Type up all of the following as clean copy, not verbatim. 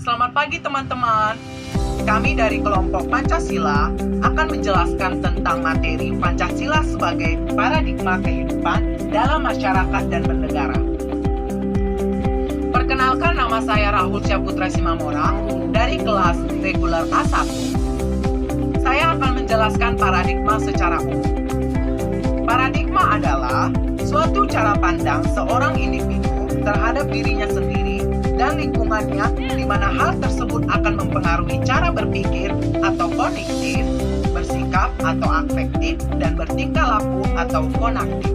Selamat pagi teman-teman. Kami dari kelompok Pancasila akan menjelaskan tentang materi Pancasila sebagai paradigma kehidupan dalam masyarakat dan bernegara. Perkenalkan, nama saya Rahul Syaputra Simamora dari kelas reguler A1. Saya akan menjelaskan paradigma secara umum. Paradigma adalah suatu cara pandang seorang individu terhadap dirinya sendiri dan lingkungannya, di mana hal tersebut akan mempengaruhi cara berpikir atau kognitif, bersikap atau afektif, dan bertingkah laku atau konaktif.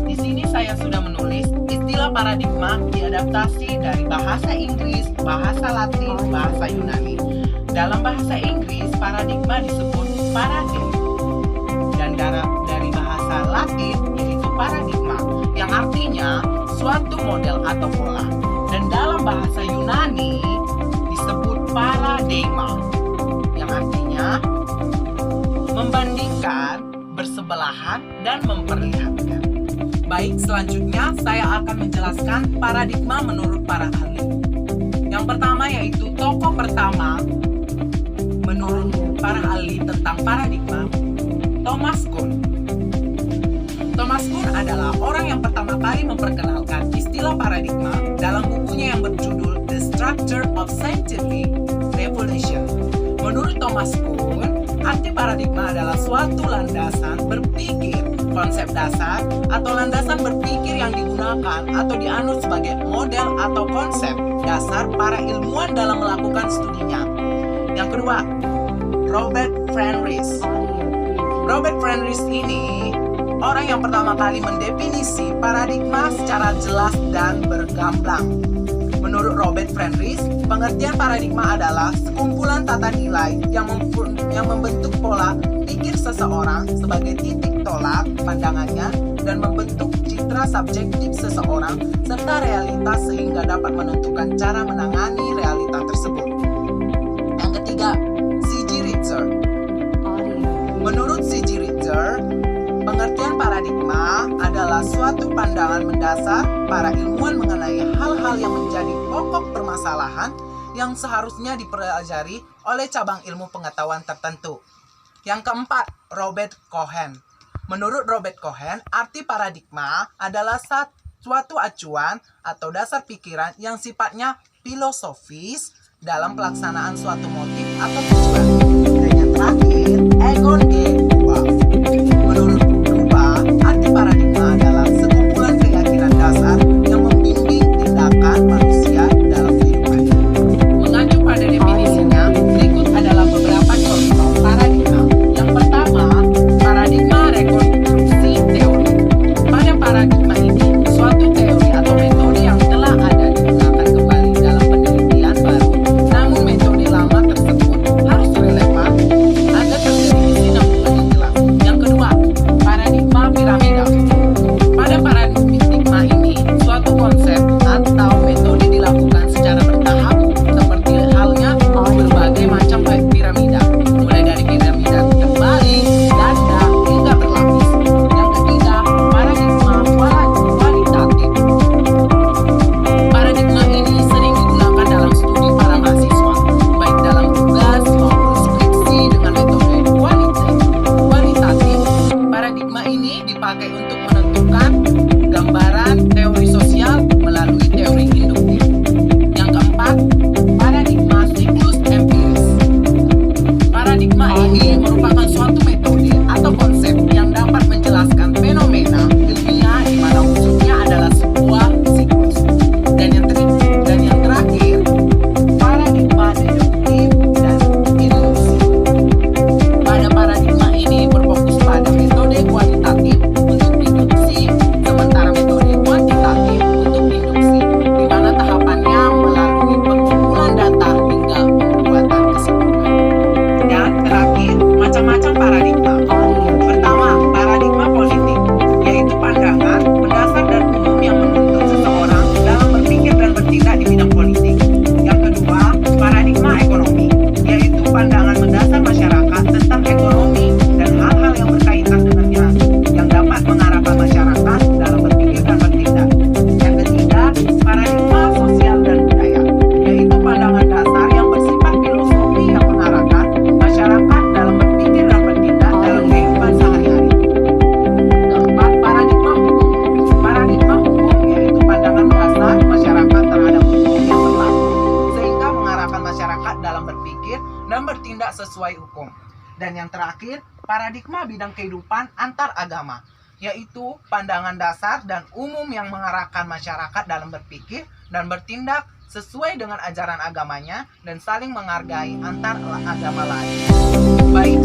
Di sini saya sudah menulis istilah paradigma diadaptasi dari bahasa Inggris, bahasa Latin, bahasa Yunani. Dalam bahasa Inggris, paradigma disebut paradigm, dan dari bahasa Latin yaitu paradigma, yang artinya suatu model atau pola. Dan dalam bahasa Yunani disebut paradigma, yang artinya membandingkan, bersebelahan, dan memperlihatkan. Baik, selanjutnya saya akan menjelaskan paradigma menurut para ahli. Yang pertama yaitu tokoh pertama menurut para ahli tentang paradigma, Thomas Kuhn. Thomas Kuhn adalah orang yang pertama kali memperkenalkan istilah paradigma dalam bukunya yang berjudul The Structure of Scientific Revolution. Menurut Thomas Kuhn, arti paradigma adalah suatu landasan berpikir, konsep dasar, atau landasan berpikir yang digunakan atau dianut sebagai model atau konsep dasar para ilmuwan dalam melakukan studinya. Yang kedua, Robert Fenris. Robert Fenris ini orang yang pertama kali mendefinisi paradigma secara jelas dan bergamblang. Menurut Robert Fenris, pengertian paradigma adalah sekumpulan tata nilai yang membentuk pola pikir seseorang sebagai titik tolak pandangannya dan membentuk citra subjektif seseorang serta realitas sehingga dapat menentukan cara menangani realita tersebut. Yang ketiga, C.G. Ritzer. Menurut C.G. Ritzer, pengertian paradigma adalah suatu pandangan mendasar para ilmuwan mengenai hal-hal yang menjadi pokok permasalahan yang seharusnya dipelajari oleh cabang ilmu pengetahuan tertentu. Yang keempat, Robert Cohen. Menurut Robert Cohen, arti paradigma adalah suatu acuan atau dasar pikiran yang sifatnya filosofis dalam pelaksanaan suatu motif atau tujuan. Dan yang terakhir, Egon G. Wolff. Menurut arti paradigma adalah sekumpulan keyakinan dasar yang membimbing tindakan manusia dalam kehidupannya. Mengacu pada definisinya, berikut adalah beberapa contoh paradigma. Yang pertama, paradigma rekonstruksi teori. Pada paradigma ini, suatu teori atau metode yang telah ada digunakan kembali dalam penelitian baru, namun metode lama tersebut harus relevan agar terjadi kesinambungan sesuai hukum. Dan yang terakhir, paradigma bidang kehidupan antar agama, yaitu pandangan dasar dan umum yang mengarahkan masyarakat dalam berpikir dan bertindak sesuai dengan ajaran agamanya dan saling menghargai antar agama lain. Baik,